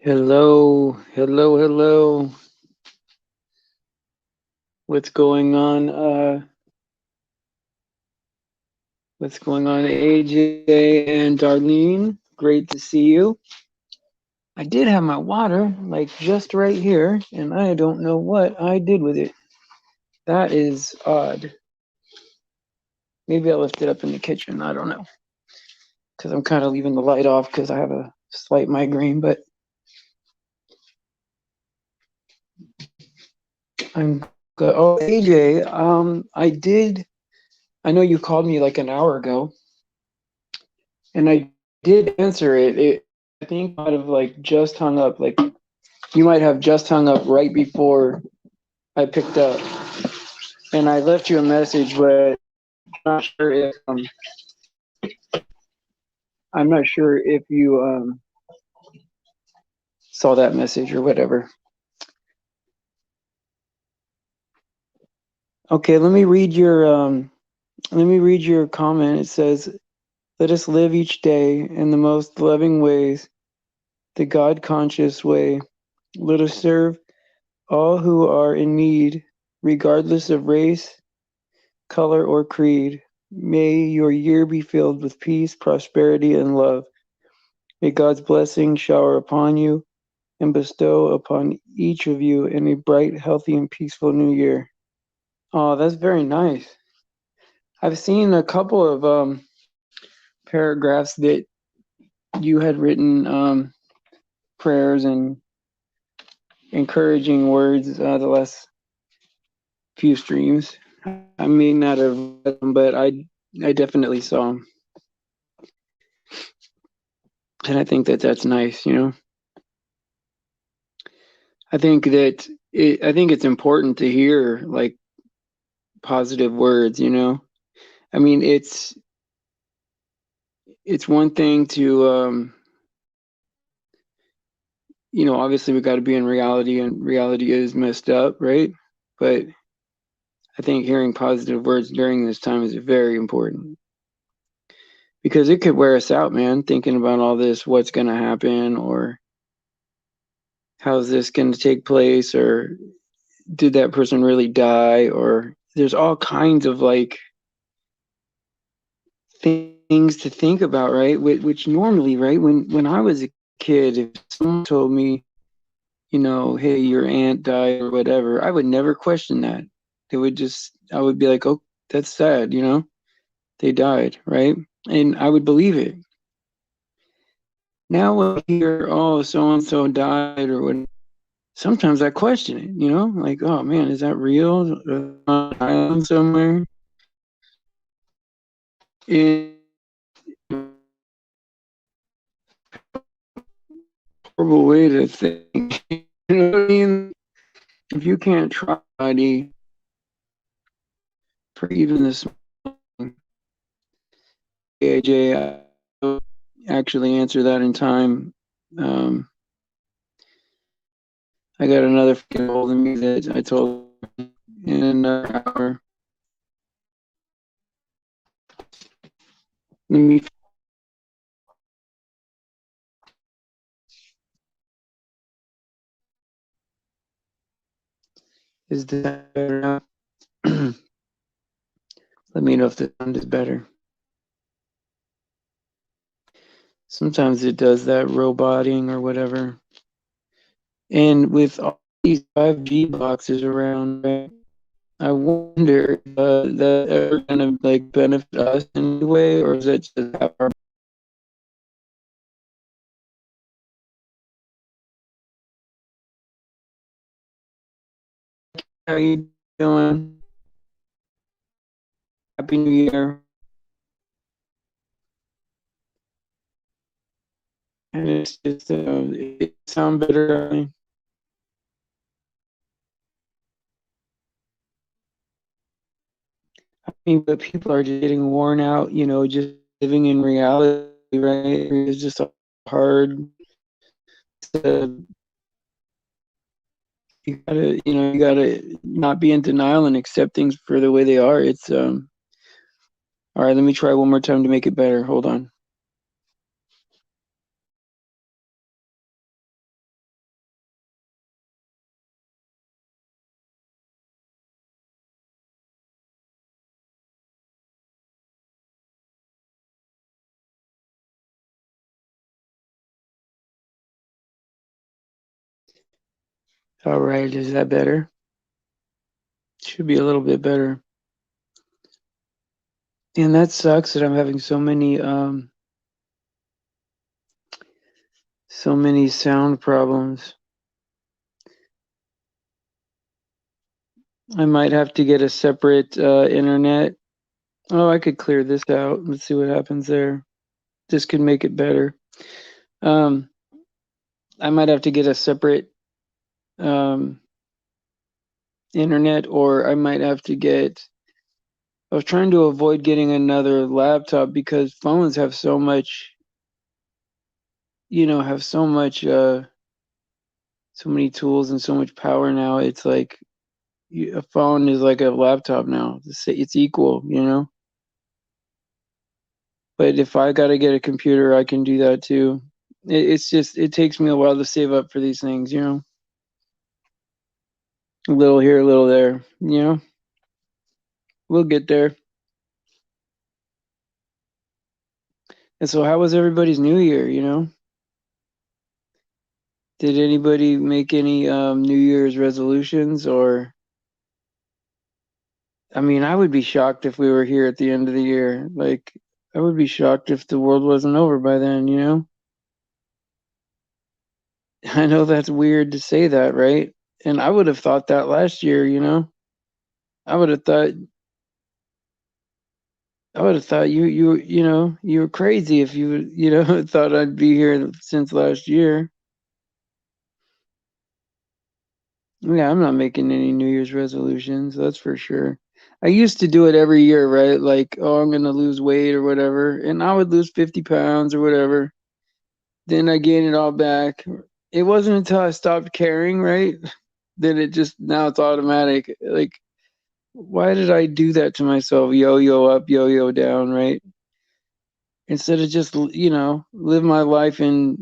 Hello, hello, hello. What's going on? What's going on, AJ and Darlene? Great to see you. I did have my water, like just right here, and I don't know what I did with it. That is odd. Maybe I left it up in the kitchen. I don't know. Because I'm kind of leaving the light off because I have a slight migraine, but I'm good. Oh, AJ, I know you called me like an hour ago, and I did answer it. I think I might have like just hung up. Like you might have just hung up right before I picked up, and I left you a message, but I'm not sure if you saw that message or whatever. Okay, let me read your comment. It says, "Let us live each day in the most loving ways, the God-conscious way. Let us serve all who are in need, regardless of race, color, or creed. May your year be filled with peace, prosperity, and love. May God's blessing shower upon you and bestow upon each of you in a bright, healthy, and peaceful new year." Oh, that's very nice. I've seen a couple of paragraphs that you had written prayers and encouraging words the last few streams. I may not have read them, but I definitely saw them, and I think that that's nice. I think that I think it's important to hear like positive words. I mean, it's one thing to obviously we got to be in reality, and reality is messed up, right? But I think hearing positive words during this time is very important because it could wear us out, man, thinking about all this, what's going to happen, or how's this going to take place, or did that person really die, or there's all kinds of like things to think about, right? Which normally, right, when I was a kid, if someone told me, hey, your aunt died or whatever, I would never question that. I would be like, oh, that's sad, they died, right? And I would believe it. Now when I hear, oh, so and so died or what, sometimes I question it, like, oh man, is that real? On an island somewhere? It's a horrible way to think. You know what I mean? If you can't try for even this, AJ, I don't actually answer that in time. Um, I got another freaking hold of me that I told in another hour. Let me. Is that better now? Let me know if the sound is better. Sometimes it does that roboting or whatever. And with all these 5G boxes around, right, I wonder that ever gonna like benefit us in a way, or is it just our? How you doing? Happy New Year. And it's just it sound better. I mean, but people are just getting worn out, just living in reality, right? It's just hard to, you gotta not be in denial and accept things for the way they are. It's all right, let me try one more time to make it better. Hold on. All right, is that better? Should be a little bit better. And that sucks that I'm having so many sound problems. I might have to get a separate internet. Oh, I could clear this out. Let's see what happens there. This could make it better. Um, I might have to get a separate um, internet, or I might have to get. I was trying to avoid getting another laptop because phones have so much, have so many tools and so much power now. It's like a phone is like a laptop now. It's equal. But if I got to get a computer, I can do that too. It's just, it takes me a while to save up for these things. A little here, a little there. We'll get there. And so, how was everybody's New Year? Did anybody make any New Year's resolutions? Or, I mean, I would be shocked if we were here at the end of the year. Like, I would be shocked if the world wasn't over by then. I know that's weird to say that, right? And I would have thought that last year. I would have thought you were crazy if you thought I'd be here since last year. Yeah, I'm not making any New Year's resolutions, that's for sure. I used to do it every year, right? Like, oh, I'm gonna lose weight or whatever, and I would lose 50 pounds or whatever. Then I gain it all back. It wasn't until I stopped caring, right? Then now it's automatic. Like, why did I do that to myself? Yo-yo up, yo-yo down, right? Instead of just, live my life and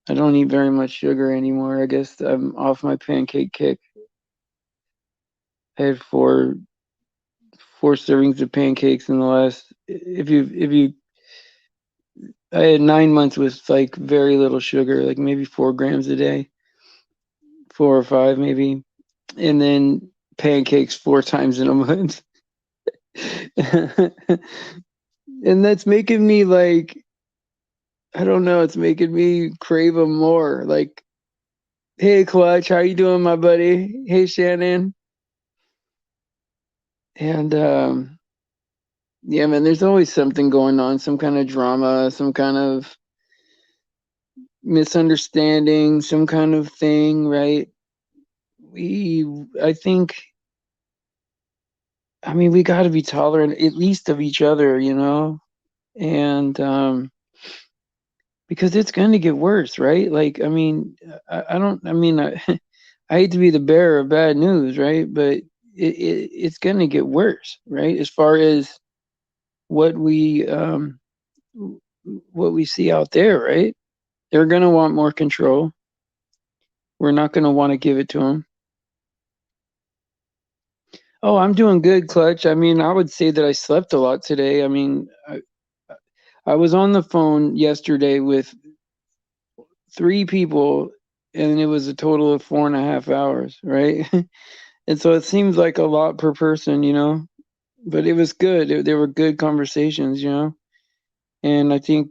I don't eat very much sugar anymore. I guess I'm off my pancake kick. I had four servings of pancakes in the last. If you, I had 9 months with like very little sugar, like maybe 4 grams a day, 4 or 5 maybe, and then pancakes 4 times in a month. And that's making me like, I don't know, it's making me crave them more. Like, hey Clutch, how you doing, my buddy? Hey Shannon. And yeah, man, there's always something going on, some kind of drama, some kind of misunderstanding, some kind of thing, right? I think, I mean, we got to be tolerant at least of each other. And because it's going to get worse, right? Like, I mean, I don't, I mean, I hate to be the bearer of bad news, right? But it's going to get worse, right? As far as what we um, what we see out there, right? They're going to want more control. We're not going to want to give it to them. Oh, I'm doing good, Clutch. I mean, I would say that I slept a lot today. I mean, I was on the phone yesterday with 3 people, and it was a total of 4.5 hours, right? And so it seems like a lot per person. But it was good. There were good conversations. And I think,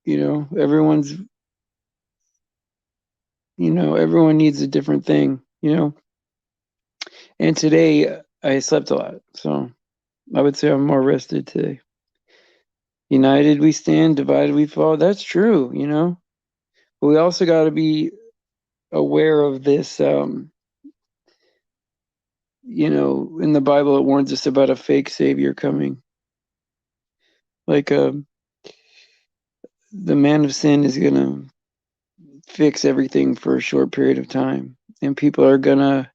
everyone needs a different thing. And today I slept a lot. So I would say I'm more rested today. United we stand, divided we fall. That's true. But we also got to be aware of this. In the Bible, it warns us about a fake savior coming. Like the man of sin is going to fix everything for a short period of time. And people are going to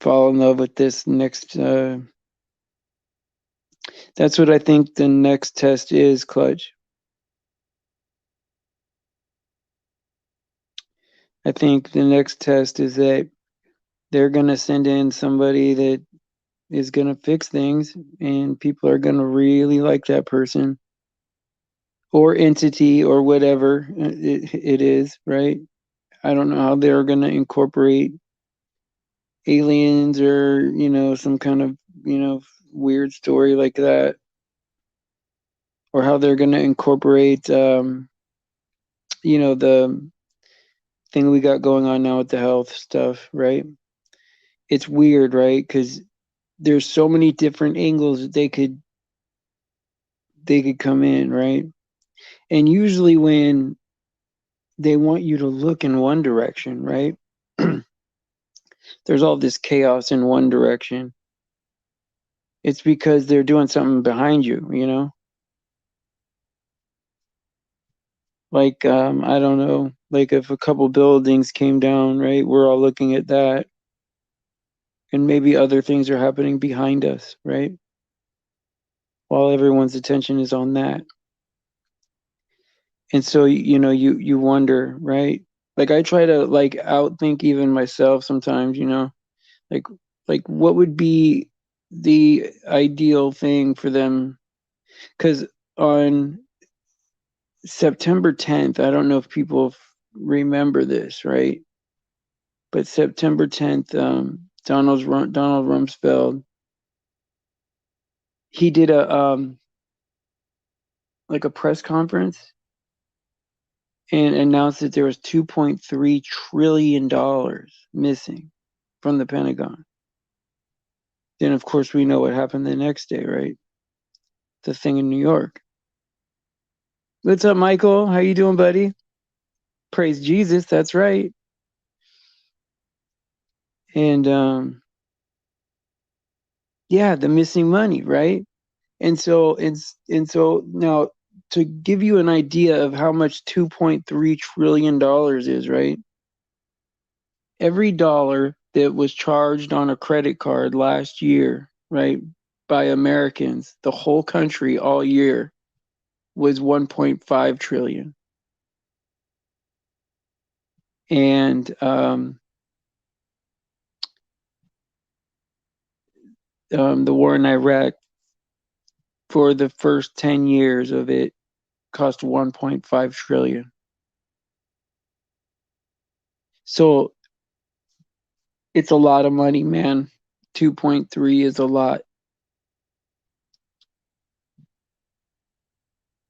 fall in love with this next. That's what I think the next test is, Clutch. I think the next test is that they're going to send in somebody that is going to fix things, and people are going to really like that person. or entity or whatever it is, right? I don't know how they're going to incorporate aliens or, some kind of, weird story like that, or how they're going to incorporate, the thing we got going on now with the health stuff, right? It's weird, right? Because there's so many different angles that they could come in, right? And usually when they want you to look in one direction, right? There's all this chaos in one direction. It's because they're doing something behind you. Like, I don't know, like if a couple buildings came down, right? We're all looking at that, and maybe other things are happening behind us, right? While everyone's attention is on that. And so, you wonder, right? Like I try to like outthink even myself sometimes, like what would be the ideal thing for them? Because on September 10th, I don't know if people remember this, right? But September 10th, Donald Rumsfeld, he did a like a press conference and announced that there was $2.3 trillion missing from the Pentagon. Then of course we know what happened the next day, right? The thing in New York. What's up, Michael? How you doing, buddy? Praise Jesus, that's right. And yeah, the missing money, right? And so now to give you an idea of how much $2.3 trillion is, right? Every dollar that was charged on a credit card last year, right, by Americans, the whole country all year was 1.5 trillion. And the war in Iraq, for the first 10 years of it, cost 1.5 trillion. So it's a lot of money, man. 2.3 is a lot.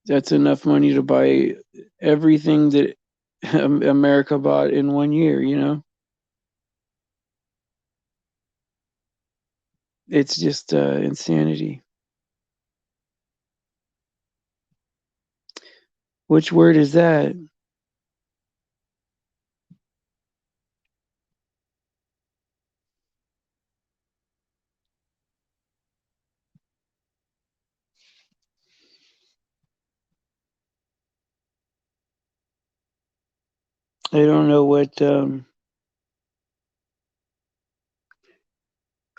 That's enough money to buy everything that America bought in 1 year. It's just insanity. Which word is that? I don't know what.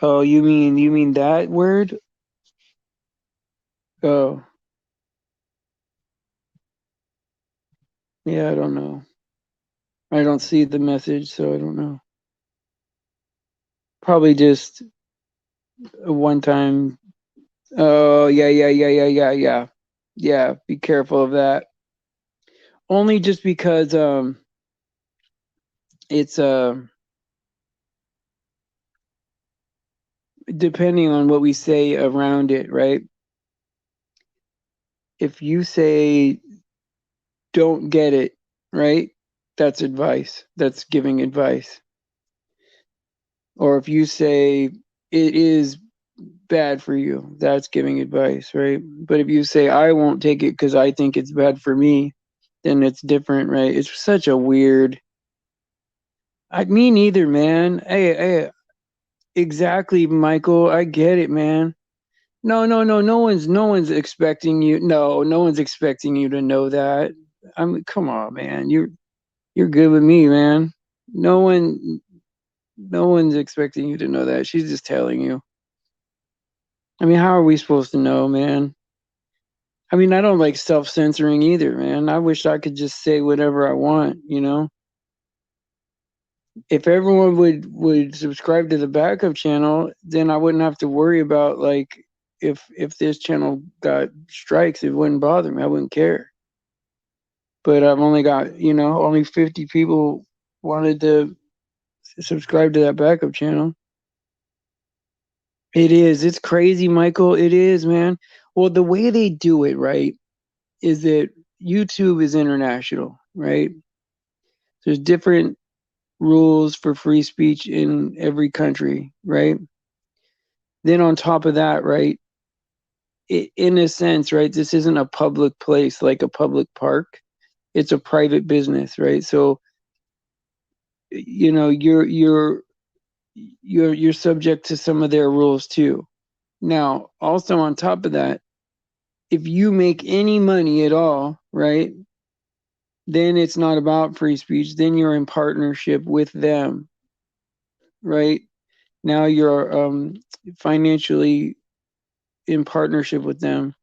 Oh, you mean that word? Oh, yeah. I don't know. I don't see the message, so I don't know. Probably just a one time. Oh, yeah, yeah, yeah, yeah, yeah, yeah. Yeah, be careful of that. Only just because it's depending on what we say around it, right? If you say don't get it, right? That's advice. That's giving advice. Or if you say it is bad for you, that's giving advice, right? But if you say I won't take it because I think it's bad for me, then it's different, right? It's such a weird. Me neither, man. Hey, exactly, Michael. I get it, man. No, no, no. No one's expecting you. No, no one's expecting you to know that. I mean, come on, man. You're good with me, man. No one, no one's expecting you to know that. She's just telling you. I mean, how are we supposed to know, man? I mean, I don't like self-censoring either, man. I wish I could just say whatever I want. If everyone would subscribe to the backup channel, then I wouldn't have to worry about like if this channel got strikes, it wouldn't bother me. I wouldn't care. but I've only got, only 50 people wanted to subscribe to that backup channel. It is. It's crazy, Michael. It is, man. Well, the way they do it, right, is that YouTube is international, right? There's different rules for free speech in every country, right? Then on top of that, right, in a sense, right, this isn't a public place like a public park. It's a private business, right? So, you're subject to some of their rules too. Now, also on top of that, if you make any money at all, right, then it's not about free speech. Then you're in partnership with them, right? Now you're financially in partnership with them.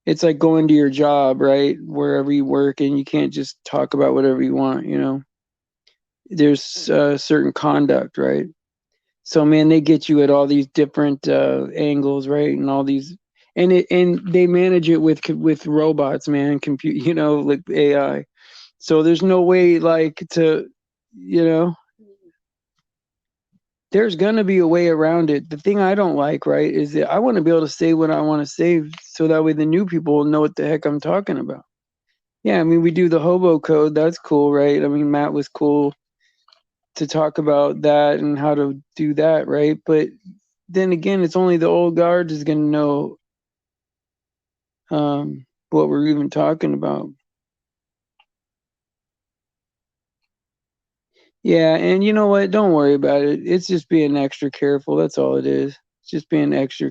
It's like going to your job, right? Wherever you work, and you can't just talk about whatever you want, There's certain conduct, right? So, man, they get you at all these different angles, right? And all these, and they manage it with robots, man, compute, like AI. So there's no way, like, you know, there's gonna be a way around it. The thing I don't like, right, is that I want to be able to say what I want to say, so that way the new people will know what the heck I'm talking about. Yeah, I mean, we do the hobo code. That's cool, right? I mean, Matt was cool to talk about that and how to do that, right? But then again, it's only the old guard is going to know what we're even talking about. Yeah, and you know what? Don't worry about it. It's just being extra careful. That's all it is. It's just being extra.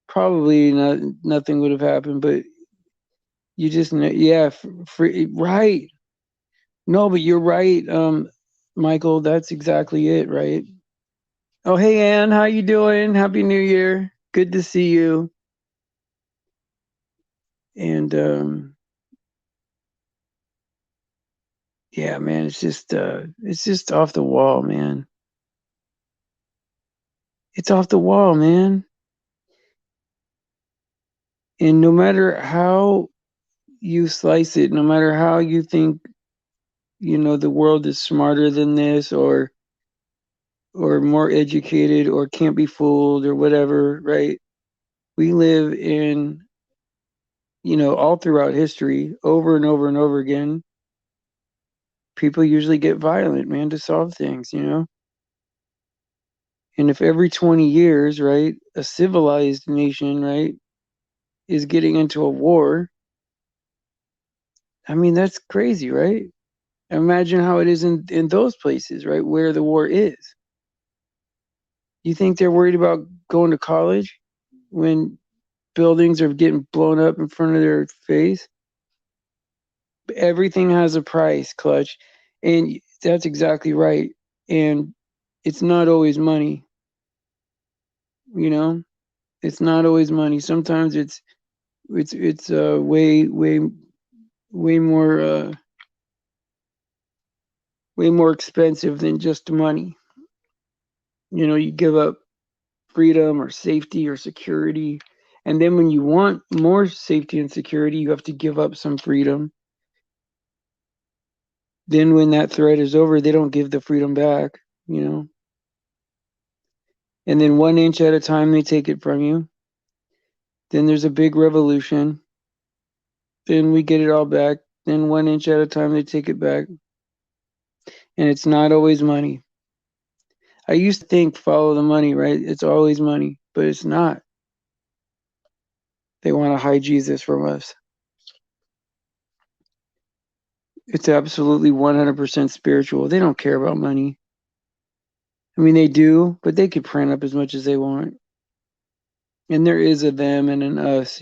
Probably nothing would have happened, but you just know. Yeah, right. No, but you're right, Michael. That's exactly it, right? Oh, hey, Ann, how you doing? Happy New Year. Good to see you. And yeah, man, it's just off the wall, man. It's off the wall, man. And no matter how you slice it, no matter how you think, the world is smarter than this, or more educated, or can't be fooled, or whatever, right? We live in, all throughout history, over and over and over again, people usually get violent, man, to solve things. And if every 20 years, right, a civilized nation, right, is getting into a war, I mean, that's crazy, right? Imagine how it is in those places, right, where the war is. You think they're worried about going to college when buildings are getting blown up in front of their face? Everything has a price, Clutch. And that's exactly right. And it's not always money, you know? It's not always money. Sometimes it's way more expensive than just money. You give up freedom or safety or security, and then when you want more safety and security, you have to give up some freedom. Then when that threat is over, they don't give the freedom back. And then 1 inch at a time, they take it from you. Then there's a big revolution. Then we get it all back. Then 1 inch at a time, they take it back. And it's not always money. I used to think follow the money, right? It's always money, but it's not. They want to hide Jesus from us. It's absolutely 100% spiritual. They don't care about money. I mean, they do, but they could print up as much as they want. And there is a them and an us.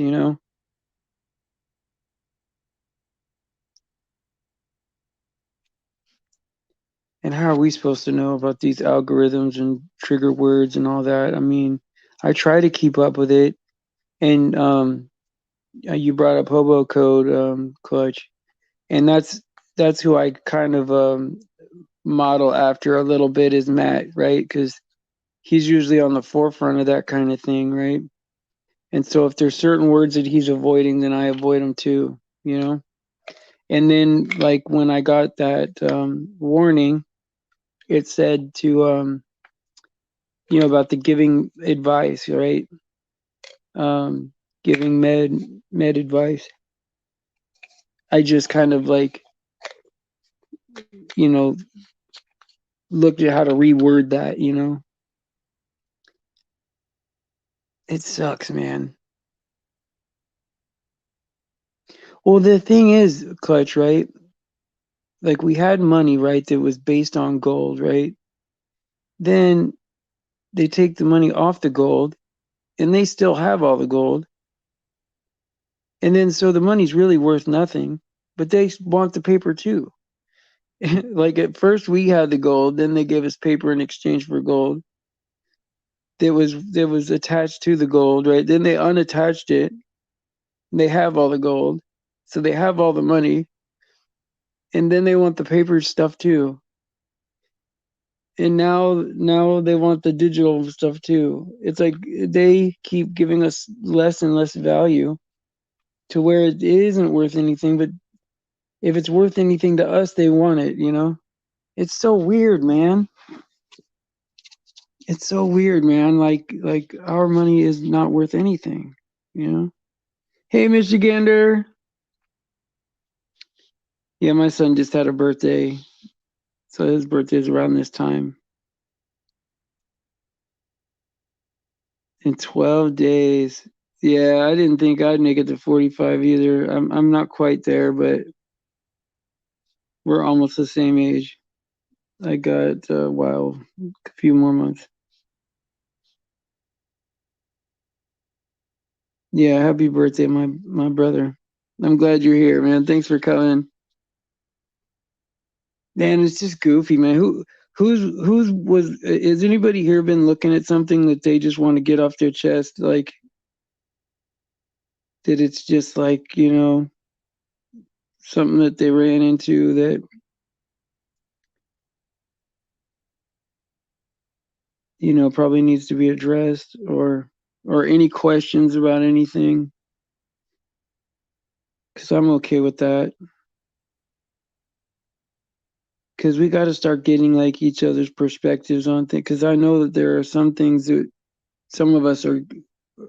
And how are we supposed to know about these algorithms and trigger words and all that? I mean, I try to keep up with it. And you brought up hobo code, Clutch, and that's who I kind of model after a little bit, is Matt, right? Because he's usually on the forefront of that kind of thing, right? And so if there's certain words that he's avoiding, then I avoid them too. And then, like, when I got that warning, it said to, about the giving advice, right? Giving med advice. I just kind of like, looked at how to reword that, It sucks, man. Well, the thing is, Clutch, right? Like, we had money, right, that was based on gold, right? Then they take the money off the gold and they still have all the gold. And then so the money's really worth nothing, but they want the paper too. Like, at first we had the gold, then they gave us paper in exchange for gold. That was attached to the gold, right? Then they unattached it. They have all the gold. So they have all the money. And then they want the paper stuff too. And now they want the digital stuff too. It's like they keep giving us less and less value to where it isn't worth anything, but if it's worth anything to us, they want it. It's so weird, man. It's so weird, man. Like our money is not worth anything. Hey, Michigander. Yeah, my son just had a birthday. So his birthday is around this time. In 12 days. Yeah, I didn't think I'd make it to 45 either. I'm not quite there, but we're almost the same age. I got a few more months. Yeah, happy birthday, my brother. I'm glad you're here, man. Thanks for coming. Man, it's just goofy, man. Who's was has anybody here been looking at something that they just want to get off their chest? Like that it's just like, something that they ran into that, probably needs to be addressed, or any questions about anything. Because I'm okay with that. Because we got to start getting like each other's perspectives on things. Because I know that there are some things that some of us are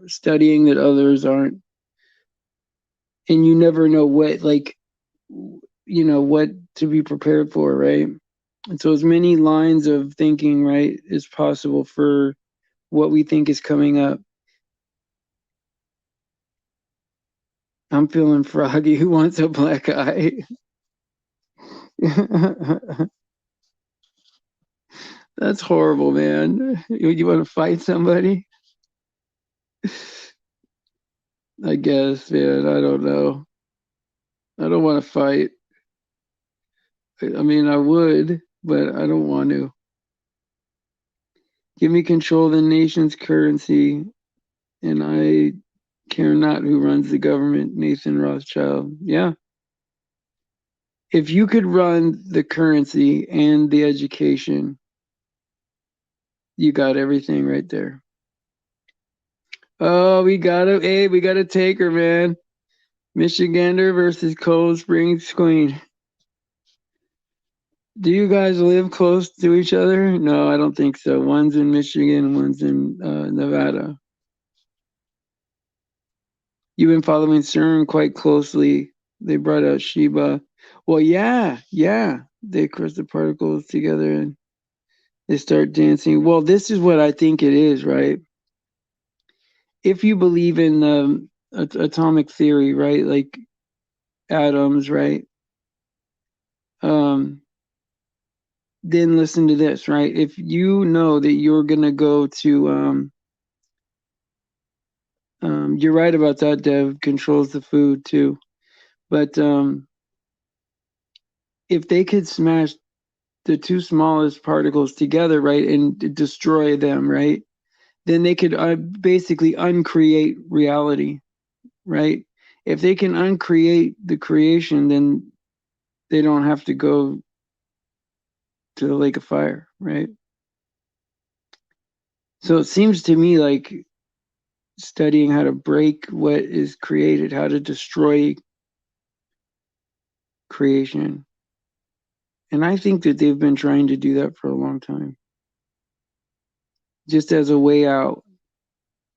studying that others aren't, and you never know what to be prepared for, right? And so as many lines of thinking, right, as possible for what we think is coming up. I'm feeling froggy. Who wants a black eye? That's horrible, man. You want to fight somebody? I guess, man. I don't know. I don't want to fight. I mean, I would, but I don't want to. Give me control of the nation's currency, and I care not who runs the government. Nathan Rothschild. Yeah. If you could run the currency and the education, you got everything right there. Oh, we got to, hey, we got to take her, man. Michigander versus Cold Springs Queen. Do you guys live close to each other? No, I don't think so. One's in Michigan, one's in Nevada. You've been following CERN quite closely. They brought out Sheba. Well, yeah. They crush the particles together and they start dancing. Well, this is what I think it is, right? If you believe in atomic theory, right? Like atoms, right? Um, then listen to this, right? If you know that you're gonna go to you're right about that, Dev controls the food too. But if they could smash the two smallest particles together, right, and destroy them, right, then they could basically uncreate reality, right? If they can uncreate the creation, then they don't have to go to the lake of fire, right? So it seems to me like studying how to break what is created, how to destroy creation. And I think that they've been trying to do that for a long time, just as a way out.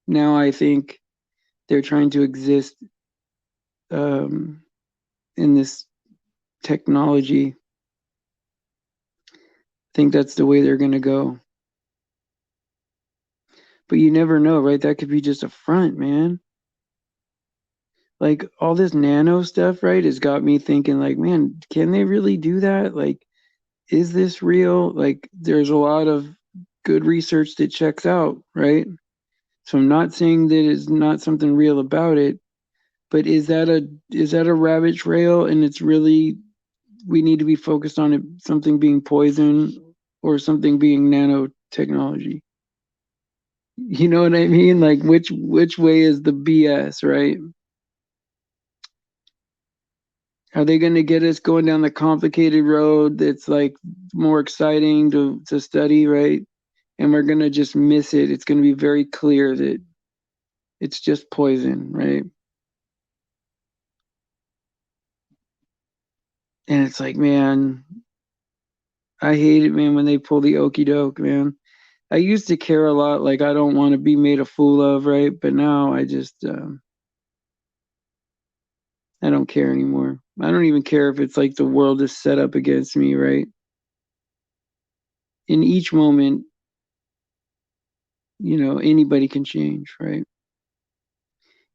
Now I think they're trying to exist um, in this technology. I think that's the way they're going to go. But you never know, right? That could be just a front, man. Like all this nano stuff, right, has got me thinking, like, man, can they really do that? Like, is this real? Like, there's a lot of good research that checks out, right? So I'm not saying that it's not something real about it, but is that a rabbit trail and it's really we need to be focused on it something being poison or something being nanotechnology? You know what I mean? Like which way is the BS, right? Are they going to get us going down the complicated road that's like more exciting to study, right? And we're going to just miss it. It's going to be very clear that it's just poison, right? And it's like, man, I hate it, man, when they pull the okey doke, man. I used to care a lot, like I don't want to be made a fool of, right? But now I just, I don't care anymore. I don't even care if it's like the world is set up against me, right? In each moment, anybody can change, right?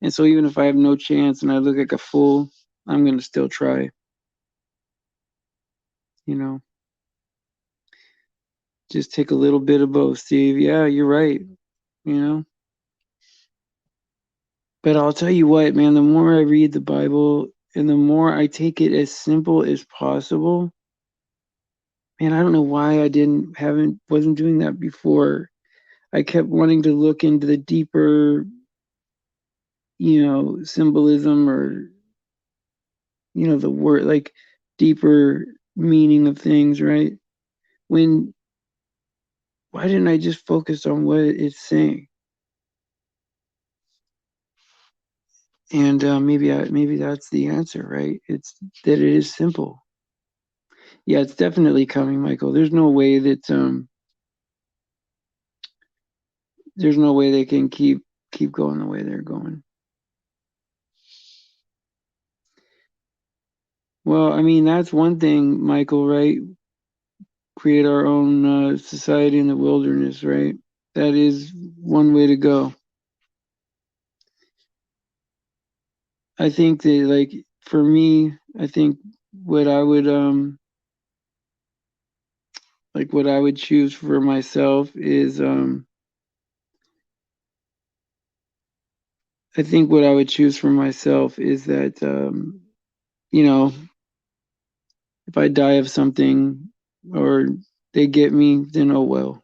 And so even if I have no chance and I look like a fool, I'm going to still try, you know. Just take a little bit of both, Steve. Yeah, you're right, you know. But I'll tell you what, man, the more I read the Bible and the more I take it as simple as possible, man, I don't know why I wasn't doing that before. I kept wanting to look into the deeper, symbolism or, the word, like deeper meaning of things, right? When Why didn't I just focus on what it's saying? And maybe that's the answer, right? It's that it is simple. Yeah, it's definitely coming, Michael. There's no way they can keep going the way they're going. Well, I mean, that's one thing, Michael, right? Create our own society in the wilderness, right? That is one way to go. I think that, like, for me, I think what I would what I would choose for myself is I think what I would choose for myself is that you know, if I die of something or they get me, then oh well.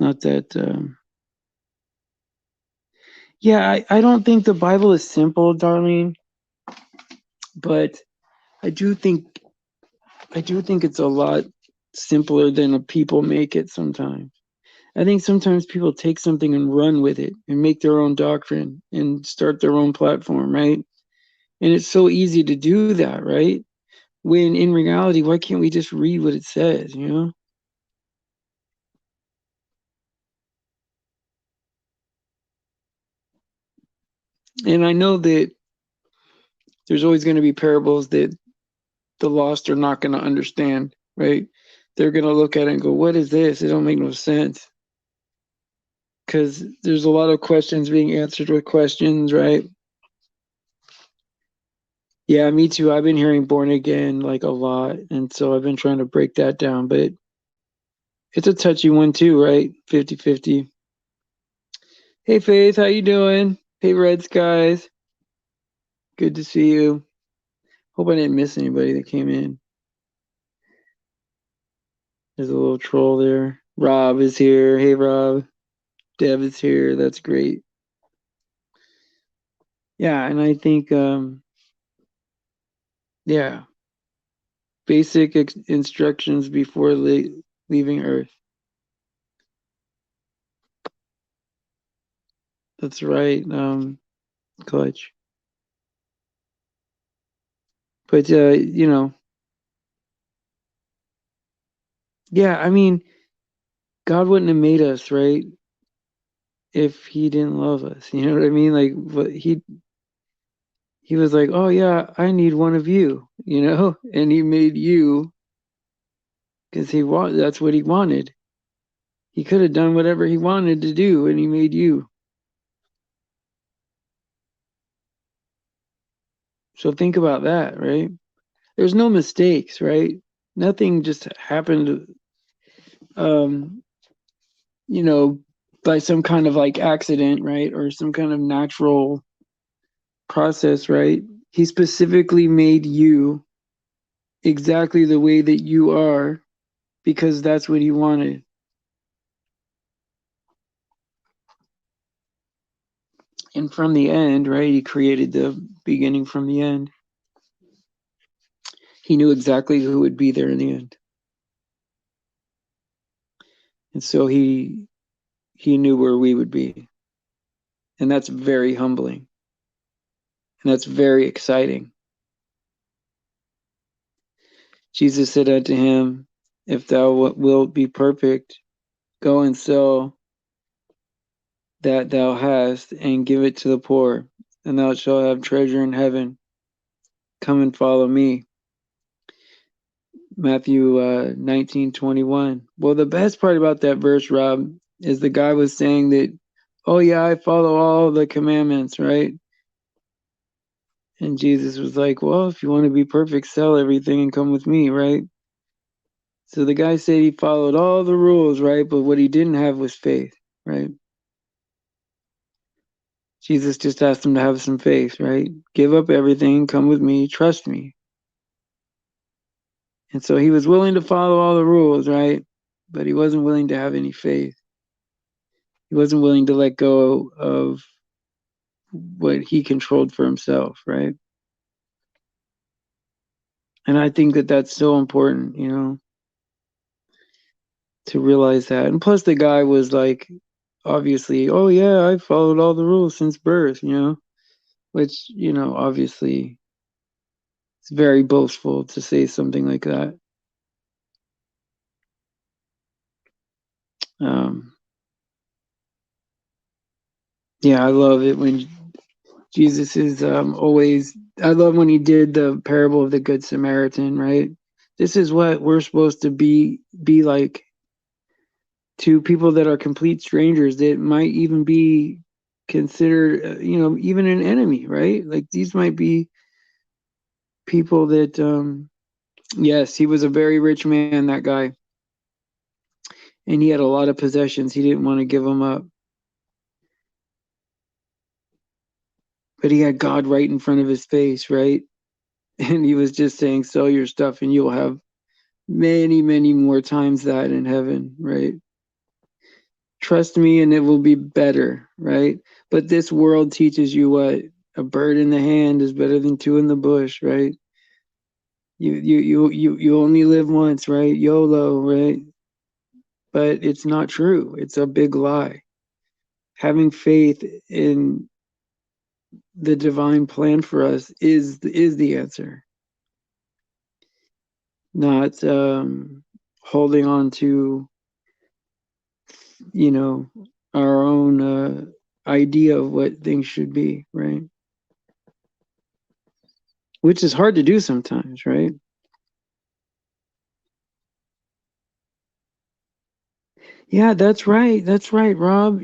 Not that yeah, I don't think the Bible is simple, Darlene, but I do think I do think it's a lot simpler than people make it sometimes. I think sometimes people take something and run with it and make their own doctrine and start their own platform, right? And it's so easy to do that, right? When in reality, why can't we just read what it says, you know? And I know that there's always going to be parables that the lost are not going to understand, right? They're going to look at it and go, what is this? It don't make no sense. Because there's a lot of questions being answered with questions, right? Yeah, me too. I've been hearing born again like a lot. And so I've been trying to break that down, but it's a touchy one too, right? 50-50. Hey Faith, how you doing? Hey Red Skies. Good to see you. Hope I didn't miss anybody that came in. There's a little troll there. Rob is here. Hey Rob. Deb is here. That's great. Yeah, and I think yeah, basic instructions before leaving Earth. That's right. Clutch. But yeah, I mean, God wouldn't have made us, right, if he didn't love us. You know what I mean? Like, but he was like, "Oh yeah, I need one of you," and he made you because that's what he wanted. He could have done whatever he wanted to do, and he made you. So think about that, right? There's no mistakes, right? Nothing just happened, um, you know, by some kind of like accident, right? Or some kind of natural process, right? He specifically made you exactly the way that you are because that's what he wanted. And from the end, right? He created the beginning from the end. He knew exactly who would be there in the end. And so he knew where we would be. And that's very humbling. And that's very exciting. Jesus said unto him, if thou wilt be perfect, go and sell that thou hast and give it to the poor, and thou shalt have treasure in heaven. Come and follow me. Matthew 19:21. Well, the best part about that verse, Rob, is the guy was saying that, oh yeah, I follow all the commandments, right? And Jesus was like, well, if you want to be perfect, sell everything and come with me, right? So the guy said he followed all the rules, right? But what he didn't have was faith, right? Jesus just asked him to have some faith, right? Give up everything, come with me, trust me. And so he was willing to follow all the rules, right? But he wasn't willing to have any faith. He wasn't willing to let go of what he controlled for himself, right? And I think that that's so important, to realize that. And plus, the guy was like, obviously, oh yeah, I followed all the rules since birth, which, obviously it's very boastful to say something like that. Um, yeah, I love it when Jesus is always, I love when he did the parable of the Good Samaritan, right? This is what we're supposed to be like to people that are complete strangers that might even be considered, even an enemy, right? Like these might be people that, yes, he was a very rich man, that guy, and he had a lot of possessions. He didn't want to give them up, but he had God right in front of his face, right? And he was just saying, sell your stuff and you'll have many, many more times that in heaven, right? Trust me and it will be better, right? But this world teaches you what? A bird in the hand is better than two in the bush, right? You only live once, right? YOLO, right? But it's not true. It's a big lie. Having faith in the divine plan for us is the answer. Not holding on to, you know, our own idea of what things should be, right? Which is hard to do sometimes, right? Yeah, that's right. That's right, Rob.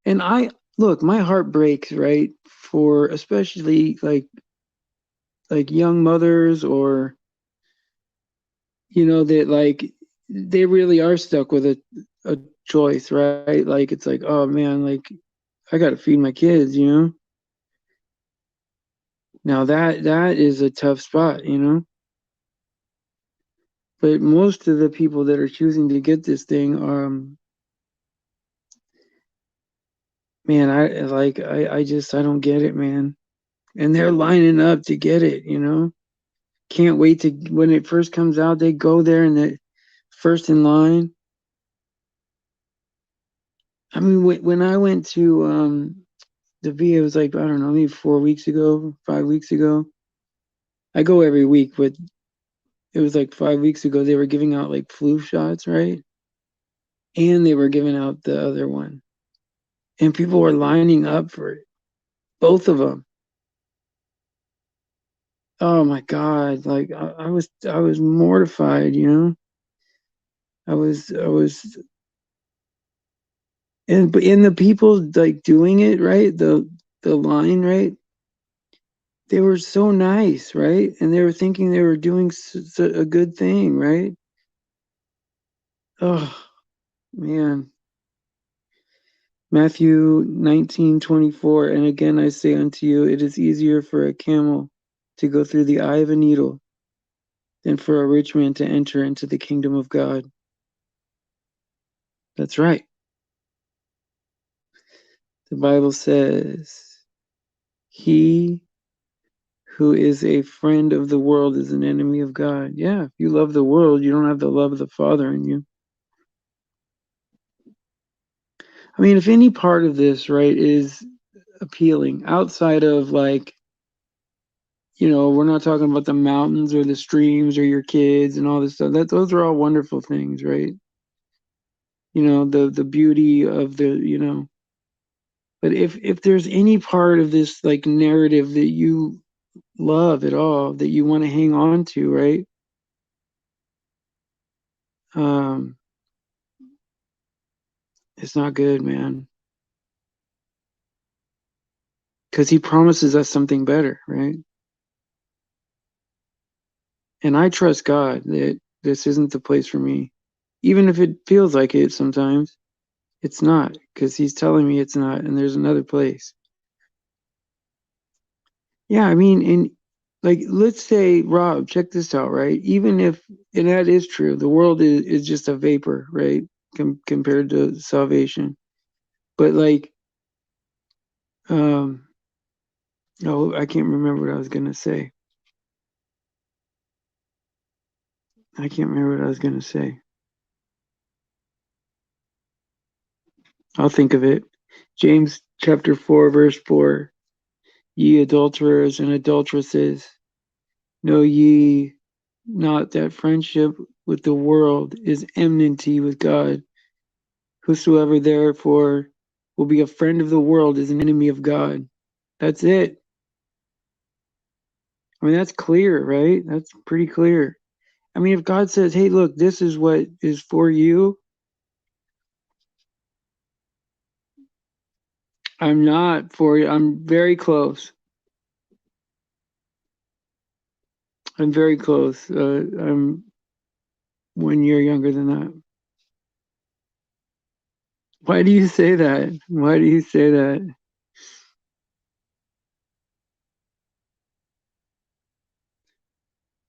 And I look, my heart breaks, right? For especially like young mothers or that like they really are stuck with a choice, right? Like it's like, oh man, like I got to feed my kids. Now that is a tough spot. But most of the people that are choosing to get this thing are, man, I don't get it, man. And they're lining up to get it. Can't wait to when it first comes out, they go there and they're first in line. I mean, when I went to the VA, it was like, I don't know, maybe 4 weeks ago, 5 weeks ago. I go every week, but it was like 5 weeks ago. They were giving out like flu shots, right? And they were giving out the other one, and people were lining up for it, both of them. Oh my God! Like I was mortified, you know. I was, and the people like doing it, right? The line, right? They were so nice, right? And they were thinking they were doing a good thing, right? Oh man. Matthew 19:24, and again I say unto you, it is easier for a camel to go through the eye of a needle than for a rich man to enter into the kingdom of God. That's right. The Bible says, he who is a friend of the world is an enemy of God. Yeah, if you love the world, you don't have the love of the Father in you. I mean, if any part of this, right, is appealing outside of like, you know, we're not talking about the mountains or the streams or your kids and all this stuff. That those are all wonderful things, right? You know, the beauty of the, you know. But if there's any part of this like narrative that you love at all, that you want to hang on to, right? Um, it's not good, man. Because he promises us something better, right? And I trust God that this isn't the place for me. Even if it feels like it sometimes, it's not, because he's telling me it's not, and there's another place. Yeah, I mean, and like, let's say, Rob, check this out, right? Even if, and that is true, the world is just a vapor, right? Compared to salvation. But like, um, oh, I can't remember what I was gonna say. I can't remember what I was gonna say. I'll think of it. James chapter 4, verse 4. Ye adulterers and adulteresses, know ye not that friendship with the world is enmity with God? Whosoever therefore will be a friend of the world is an enemy of God. That's it. I mean, that's clear, right? That's pretty clear. I mean, if God says, hey, look, this is what is for you, I'm not for you. I'm very close. I'm very close. I'm 1 year younger than that. Why do you say that? Why do you say that?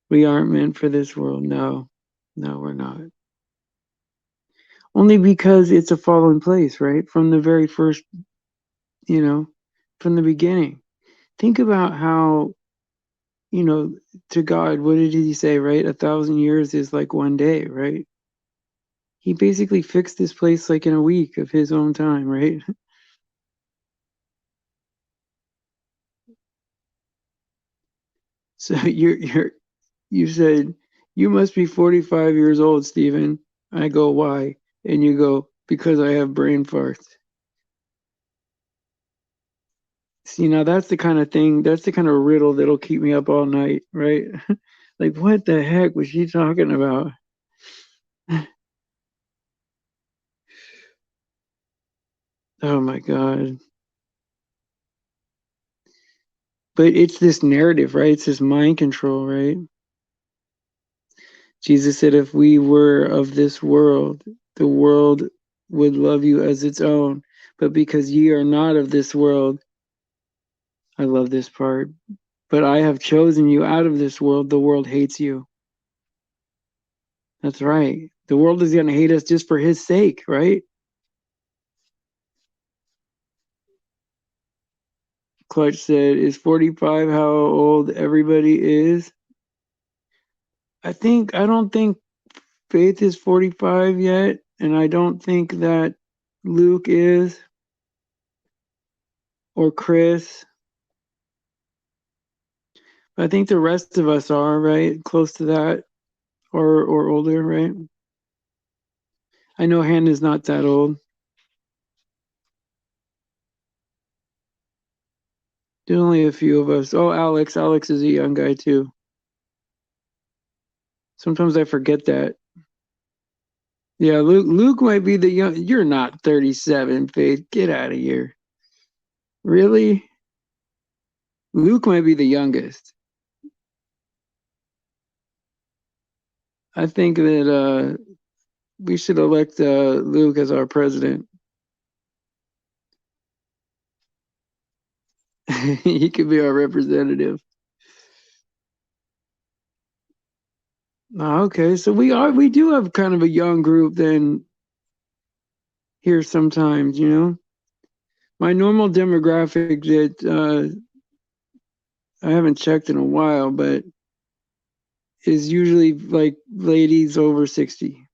We aren't meant for this world. No, no, we're not. Only because it's a fallen place, right? From the very first, you know, from the beginning. Think about how, you know, to God, what did he say, right? 1,000 years is like one day, right? He basically fixed this place like in a week of his own time, right? So you said, you must be 45 years old, Stephen. I go, why? And you go, because I have brain farts. See, now that's the kind of thing, that's the kind of riddle that'll keep me up all night, right? Like, what the heck was she talking about? Oh my God. But it's this narrative, right? It's this mind control, right? Jesus said, if we were of this world, the world would love you as its own. But because ye are not of this world, I love this part, but I have chosen you out of this world, the world hates you. That's right. The world is going to hate us just for his sake, right? Clutch said, is 45 how old everybody is? I don't think Faith is 45 yet, and I don't think that Luke is, or Chris. I think the rest of us are, right? Close to that or older, right? I know Hannah's not that old. There's only a few of us. Oh, Alex. Alex is a young guy too. Sometimes I forget that. Yeah, Luke might be the young. You're not 37, Faith. Get out of here. Really? Luke might be the youngest. I think that we should elect Luke as our president. He could be our representative. Okay, so we do have kind of a young group then here sometimes, you know. My normal demographic that I haven't checked in a while, but is usually like ladies over 60.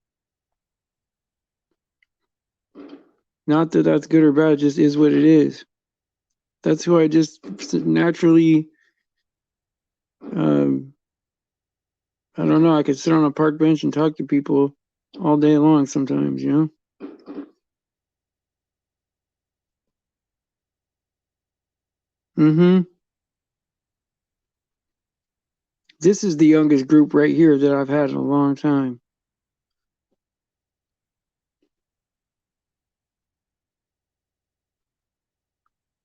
Not that that's good or bad, just is what it is. That's who I just naturally, um, I don't know, I could sit on a park bench and talk to people all day long sometimes, you know? Mm-hmm. This is the youngest group right here that I've had in a long time.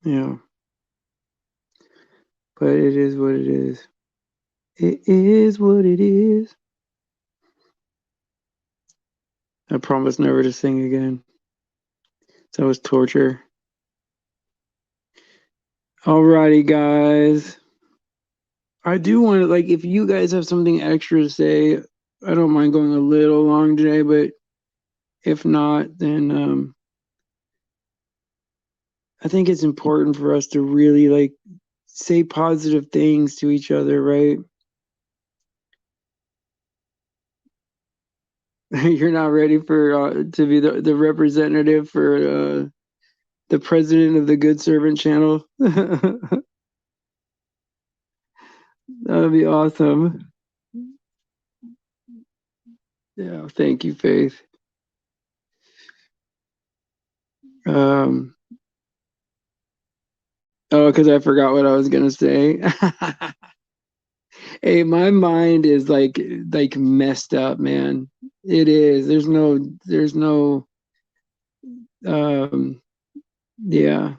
Yeah, but it is what it is. It is what it is. I promise never to sing again. That was torture. Alrighty, guys. I do want to, like, if you guys have something extra to say, I don't mind going a little long today, but if not, then I think it's important for us to really, like, say positive things to each other, right? You're not ready for to be the representative for the president of the Good Servant channel. That would be awesome. Yeah, thank you, Faith. Um, oh, because I forgot what I was gonna say. Hey, my mind is like messed up, man. It is. There's no um yeah.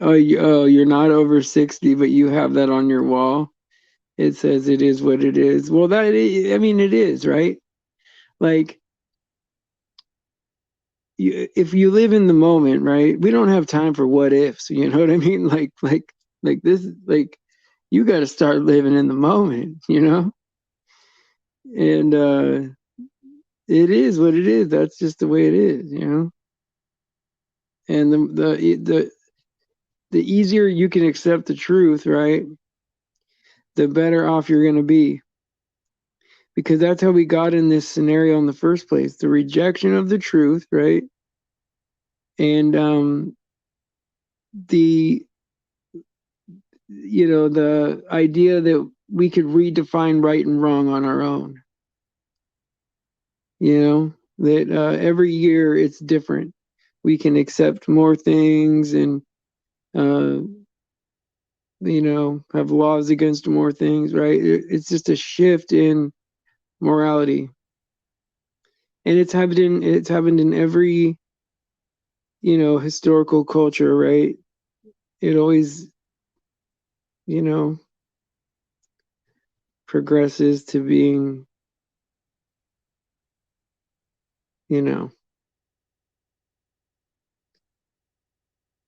Oh, you're not over 60, but you have that on your wall. It says it is what it is. Well, I mean it is, right? Like if you live in the moment, right? We don't have time for what ifs, you know what I mean? Like this like you got to start living in the moment, you know? And it is what it is. That's just the way it is, you know? And the easier you can accept the truth, right? The better off you're going to be, because that's how we got in this scenario in the first place, the rejection of the truth, right? And the the idea that we could redefine right and wrong on our own, you know, that every year it's different. We can accept more things and uh, have laws against more things, right? It's just a shift in morality, and it's happened in every historical culture, right? It always you know progresses to being you know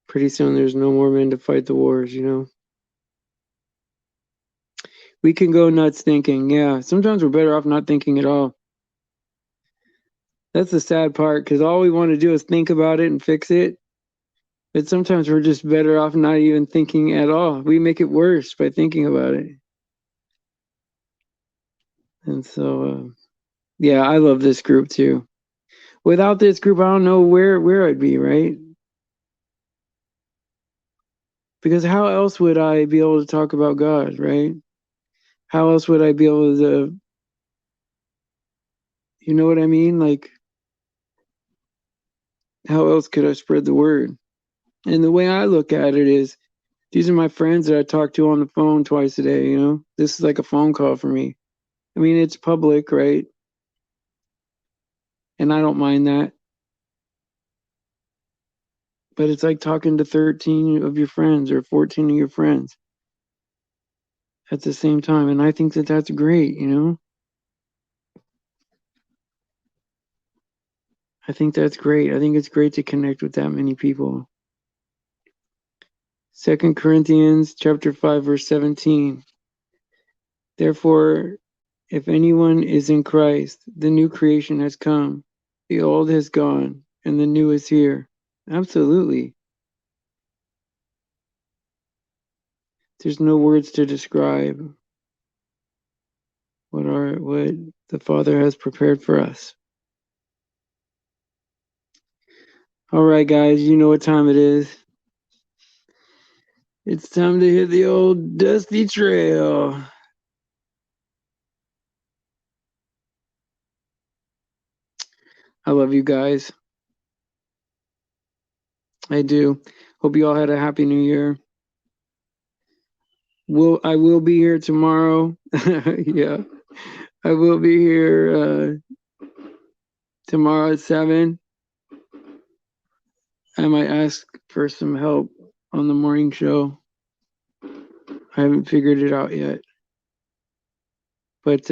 pretty soon there's no more men to fight the wars. We can go nuts thinking. Yeah, sometimes we're better off not thinking at all. That's the sad part, because all we want to do is think about it and fix it. But sometimes we're just better off not even thinking at all. We make it worse by thinking about it. And so, yeah, I love this group too. Without this group, I don't know where I'd be, right? Because how else would I be able to talk about God, right? How else would I be able to, you know what I mean? Like, how else could I spread the word? And the way I look at it is, these are my friends that I talk to on the phone twice a day, you know? This is like a phone call for me. I mean, it's public, right? And I don't mind that. But it's like talking to 13 of your friends or 14 of your friends at the same time. And I think that that's great, you know? I think that's great. I think it's great to connect with that many people. 2 Corinthians chapter 5, verse 17. Therefore, if anyone is in Christ, the new creation has come. The old has gone, and the new is here. Absolutely. There's no words to describe what the Father has prepared for us. All right, guys, you know what time it is. It's time to hit the old dusty trail. I love you guys. I do. Hope you all had a happy new year. I will be here tomorrow. Yeah. I will be here tomorrow at 7. I might ask for some help on the morning show. I haven't figured it out yet. But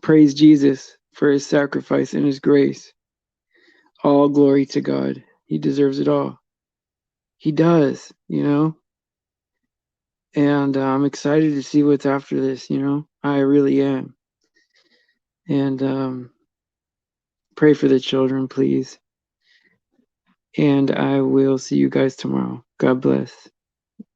praise Jesus for his sacrifice and his grace. All glory to God. He deserves it all. He does, you know? And I'm excited to see what's after this, you know? I really am. And pray for the children, please. And I will see you guys tomorrow. God bless.